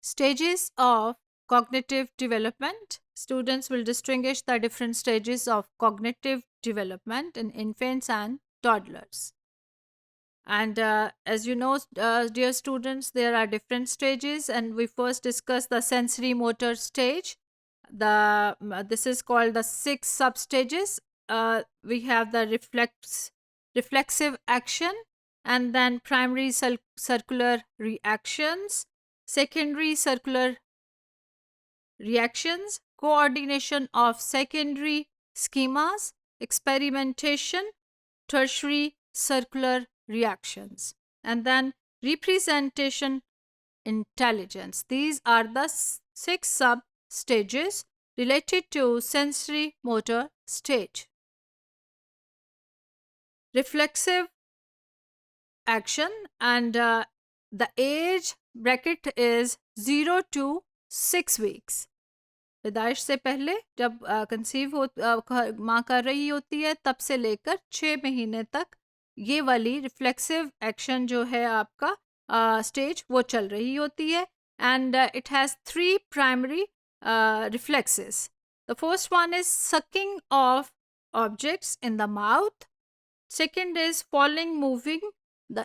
Stages of cognitive development. Students will distinguish the different stages of cognitive development in infants and toddlers. And as you know, dear students, there are different stages, and we first discuss the sensory motor stage. This is called the six substages. We have the reflexive action, and then primary circular reactions, secondary circular reactions, coordination of secondary schemas, experimentation, tertiary circular reactions, and then representation intelligence. These are the six sub stages related to sensory motor stage. Reflexive action, and the age bracket is 0 to 6 weeks. पैदाइश से पहले जब conceive हो माँ कर रही होती है तब से लेकर 6 महीने तक ये वाली रिफ्लेक्सिव एक्शन जो है आपका स्टेज वो चल रही होती है. And it has 3 primary reflexes. The first one is sucking of objects in the mouth. Second is following, moving the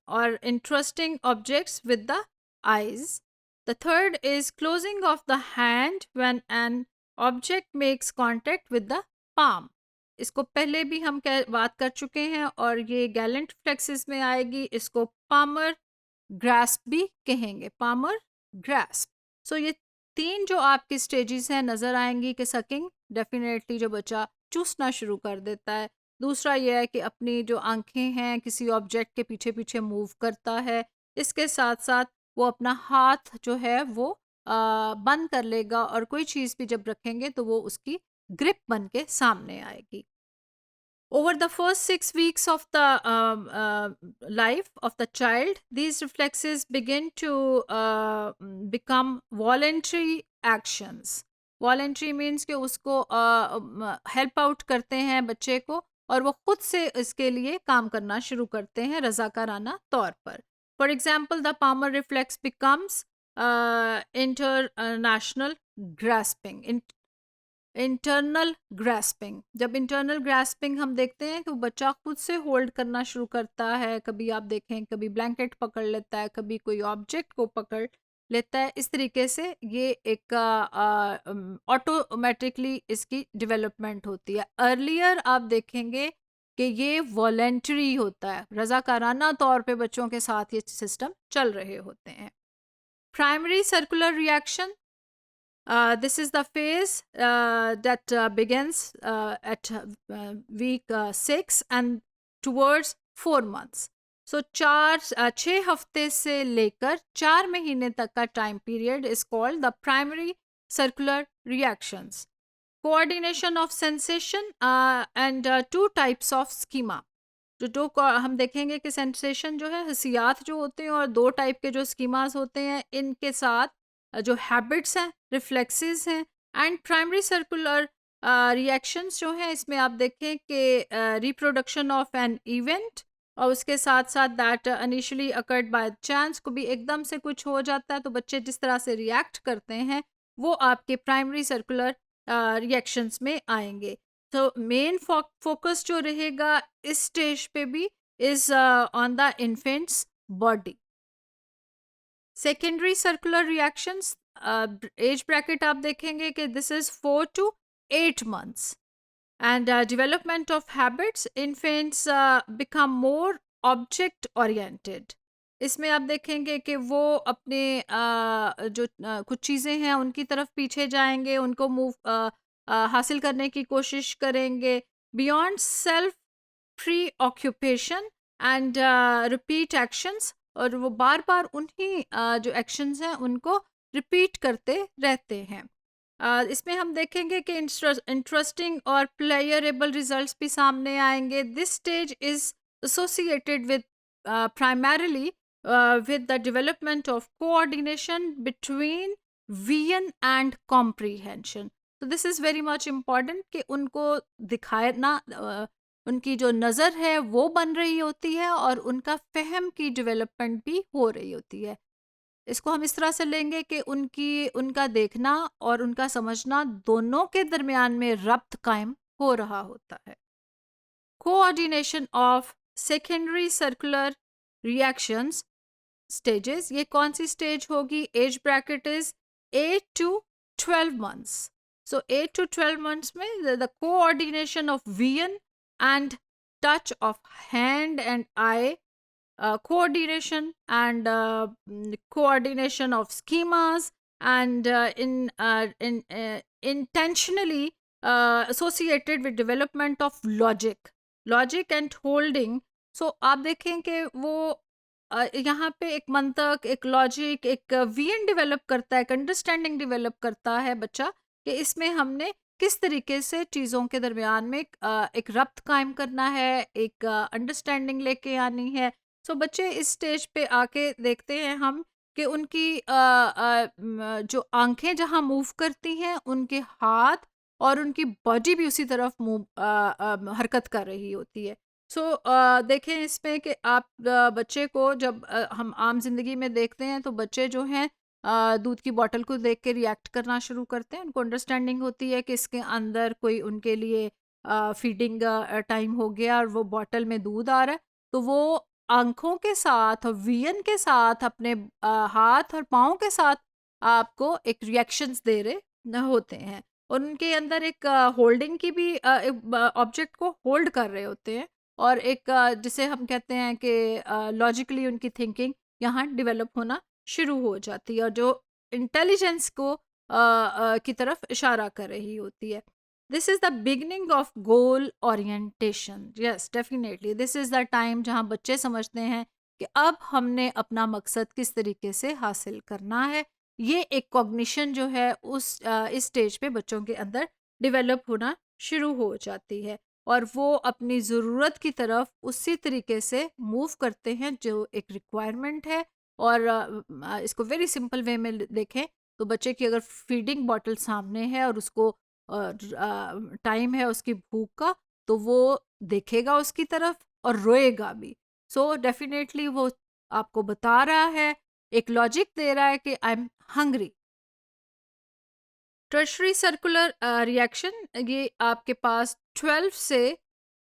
or interesting objects with the eyes. The third is closing of the hand when an object makes contact with the palm. इसको पहले भी हम बात कर चुके हैं और ये गैलेंट फ्लेक्सिस में आएगी. इसको पामर ग्रास्प भी कहेंगे, पामर ग्रास्प. सो ये 3 जो आपकी स्टेजेस हैं नज़र आएंगी कि सकिंग डेफिनेटली जो बच्चा चूसना शुरू कर देता है. दूसरा ये है कि अपनी जो आंखें हैं किसी ऑब्जेक्ट के पीछे पीछे मूव करता है. इसके साथ साथ वो अपना हाथ जो है वो बंद कर लेगा और कोई चीज़ भी जब रखेंगे तो वो उसकी ग्रिप बन के सामने आएगी. Over the first 6 weeks of the life of the child, these reflexes begin to become voluntary actions. Voluntary means कि उसको help out करते हैं बच्चे को और वो खुद से इसके लिए काम करना शुरू करते हैं रजाकाराना तौर पर. For example, the palmar reflex becomes international grasping. Internal grasping. जब इंटरनल ग्रास्पिंग हम देखते हैं कि वो बच्चा खुद से होल्ड करना शुरू करता है. कभी आप देखें कभी ब्लैंकेट पकड़ लेता है, कभी कोई ऑब्जेक्ट को पकड़ लेता है. इस तरीके से ये एक ऑटोमेटिकली इसकी डेवलपमेंट होती है. अर्लियर आप देखेंगे कि ये वॉलेंटरी होता है, रजाकाराना तौर पे बच्चों के साथ ये सिस्टम चल रहे होते हैं. Primary circular reaction. This is the phase that begins at week 6 and towards 4 months. So 6 हफ्ते से लेकर 4 महीने तक का time period is called the primary circular reactions. Coordination of sensation and 2 types of schema. जो हम देखेंगे कि सेंसेशन जो है हसियात जो होते हैं और 2 टाइप के जो स्कीमास होते हैं, इनके साथ जो हैबिट्स हैं, रिफ्लेक्सेस हैं एंड प्राइमरी सर्कुलर रिएक्शंस जो हैं इसमें आप देखें कि रिप्रोडक्शन ऑफ एन इवेंट और उसके साथ साथ that initially occurred by chance. को भी एकदम से कुछ हो जाता है तो बच्चे जिस तरह से रिएक्ट करते हैं वो आपके प्राइमरी सर्कुलर रिएक्शंस में आएंगे. तो मेन फोकस जो रहेगा इस स्टेज पे भी is on the infants body. Secondary circular reactions age bracket आप देखेंगे कि this is 4 to 8 months. And development of habits. Infants become more object oriented. इसमें आप देखेंगे कि वो अपने जो कुछ चीज़ें हैं उनकी तरफ पीछे जाएंगे, उनको मूव हासिल करने की कोशिश करेंगे. Beyond self pre occupation and repeat actions. और वो बार बार उन्हीं जो एक्शंस हैं उनको रिपीट करते रहते हैं. इसमें हम देखेंगे कि इंटरेस्टिंग और प्लेयरेबल रिजल्ट्स भी सामने आएंगे. This stage is associated with primarily with the development of coordination between vision and comprehension. So this is very much important कि उनको दिखाना उनकी जो नज़र है वो बन रही होती है और उनका फहम की डेवलपमेंट भी हो रही होती है. इसको हम इस तरह से लेंगे कि उनका देखना और उनका समझना दोनों के दरमियान में रब्त कायम हो रहा होता है। Coordination of secondary circular reactions stages, ये कौन सी स्टेज होगी? Age bracket is 8 to 12 months. So 8 to 12 months में the coordination of vision and touch of hand and eye, coordination and coordination of schemas and intentionally associated with development of logic and holding. So आप देखें कि वो यहाँ पे एक मंतक, एक logic, एक विजन डेवलप करता है, एक अंडरस्टैंडिंग डेवलप करता है बच्चा, कि इसमें हमने किस तरीके से चीज़ों के दरमियान में एक रब्त कायम करना है, एक अंडरस्टैंडिंग लेके आनी है। सो बच्चे इस स्टेज पे आके देखते हैं हम कि उनकी जो आंखें जहाँ मूव करती हैं, उनके हाथ और उनकी बॉडी भी उसी तरफ हरकत कर रही होती है। सो देखें इसमें कि आप बच्चे को जब हम आम जिंदगी में देखते हैं तो बच्चे जो हैं दूध की बोतल को देख के रिएक्ट करना शुरू करते हैं। उनको अंडरस्टैंडिंग होती है कि इसके अंदर कोई उनके लिए फीडिंग टाइम हो गया और वो बोतल में दूध आ रहा है, तो वो आंखों के साथ और विजन के साथ अपने हाथ और पाँव के साथ आपको एक रिएक्शंस दे रहे होते हैं। और उनके अंदर एक होल्डिंग की भी ऑब्जेक्ट को होल्ड कर रहे होते हैं, और एक जिसे हम कहते हैं कि लॉजिकली उनकी थिंकिंग यहाँ डेवलप होना शुरू हो जाती है और जो इंटेलिजेंस को की तरफ इशारा कर रही होती है। This is the beginning of goal orientation. Yes, definitely this is the time जहाँ बच्चे समझते हैं कि अब हमने अपना मकसद किस तरीके से हासिल करना है। ये एक कॉग्निशन जो है इस स्टेज पे बच्चों के अंदर डेवलप होना शुरू हो जाती है और वो अपनी ज़रूरत की तरफ उसी तरीके से मूव करते हैं जो एक रिक्वायरमेंट है। और इसको वेरी सिंपल वे में देखें तो बच्चे की अगर फीडिंग बॉटल सामने है और उसको टाइम है उसकी भूख का, तो वो देखेगा उसकी तरफ और रोएगा भी। सो डेफिनेटली वो आपको बता रहा है, एक लॉजिक दे रहा है कि I am hungry. Tertiary circular reaction, ये आपके पास 12 से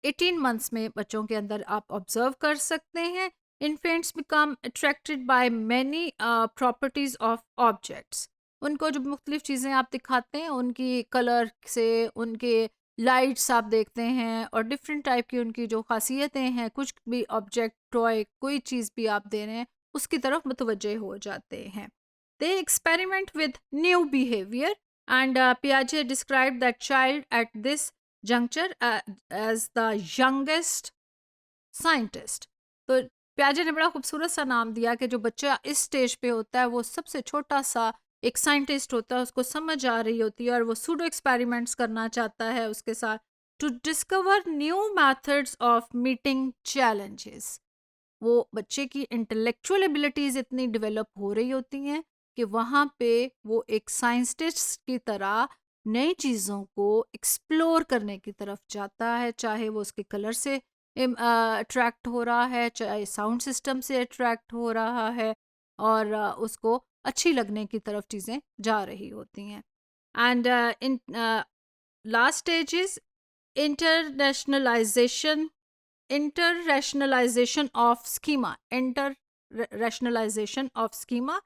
18 मंथ्स में बच्चों के अंदर आप ऑब्जर्व कर सकते हैं। Infants become attracted by many properties of objects. उनको जो मुख्तलिफ चीज़ें आप दिखाते हैं उनकी कलर से, उनके लाइट्स आप देखते हैं और डिफरेंट टाइप की उनकी जो खासियतें हैं, कुछ भी ऑब्जेक्ट, टॉय, कोई चीज़ भी आप दे रहे हैं उसकी तरफ मुतवज्जे हो जाते हैं। They experiment with new behaviour and Piaget described that child at this juncture as the youngest scientist. तो पियाजे ने बड़ा खूबसूरत सा नाम दिया कि जो बच्चा इस स्टेज पे होता है वो सबसे छोटा सा एक साइंटिस्ट होता है, उसको समझ आ रही होती है और वो सूडो एक्सपेरिमेंट्स करना चाहता है उसके साथ to discover new methods of meeting challenges. वो बच्चे की इंटेलेक्चुअल एबिलिटीज़ इतनी डेवलप हो रही होती हैं कि वहाँ पे वो एक साइंटिस्ट की तरह नई चीज़ों को एक्सप्लोर करने की तरफ जाता है, चाहे वो उसके कलर से अट्रैक्ट हो रहा है, चाहे साउंड सिस्टम से अट्रैक्ट हो रहा है, और उसको अच्छी लगने की तरफ चीज़ें जा रही होती हैं। And in last stage is internationalisation interrationalization of schema. Interrationalization of schema.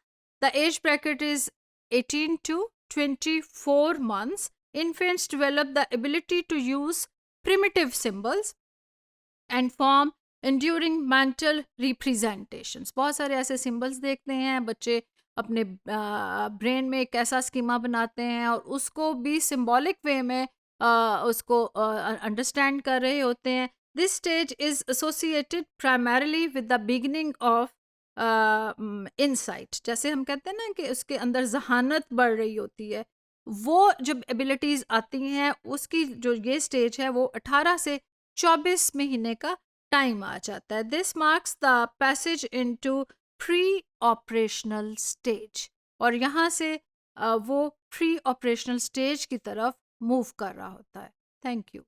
The age bracket is 18 to 24 months. Infants develop the ability to use primitive symbols and form enduring mental representations. बहुत सारे ऐसे symbols देखते हैं बच्चे अपने brain में एक ऐसा स्कीमा बनाते हैं और उसको भी सिंबॉलिक वे में उसको अंडरस्टैंड कर रहे होते हैं। This stage is associated primarily with the beginning of insight. जैसे हम कहते हैं ना कि उसके अंदर जहानत बढ़ रही होती है, वो जब एबिलिटीज़ आती हैं उसकी जो ये स्टेज है वो 18 से 24 महीने का टाइम आ जाता है। This marks the passage into pre operational stage, और यहाँ से वो प्री ऑपरेशनल स्टेज की तरफ मूव कर रहा होता है। Thank you.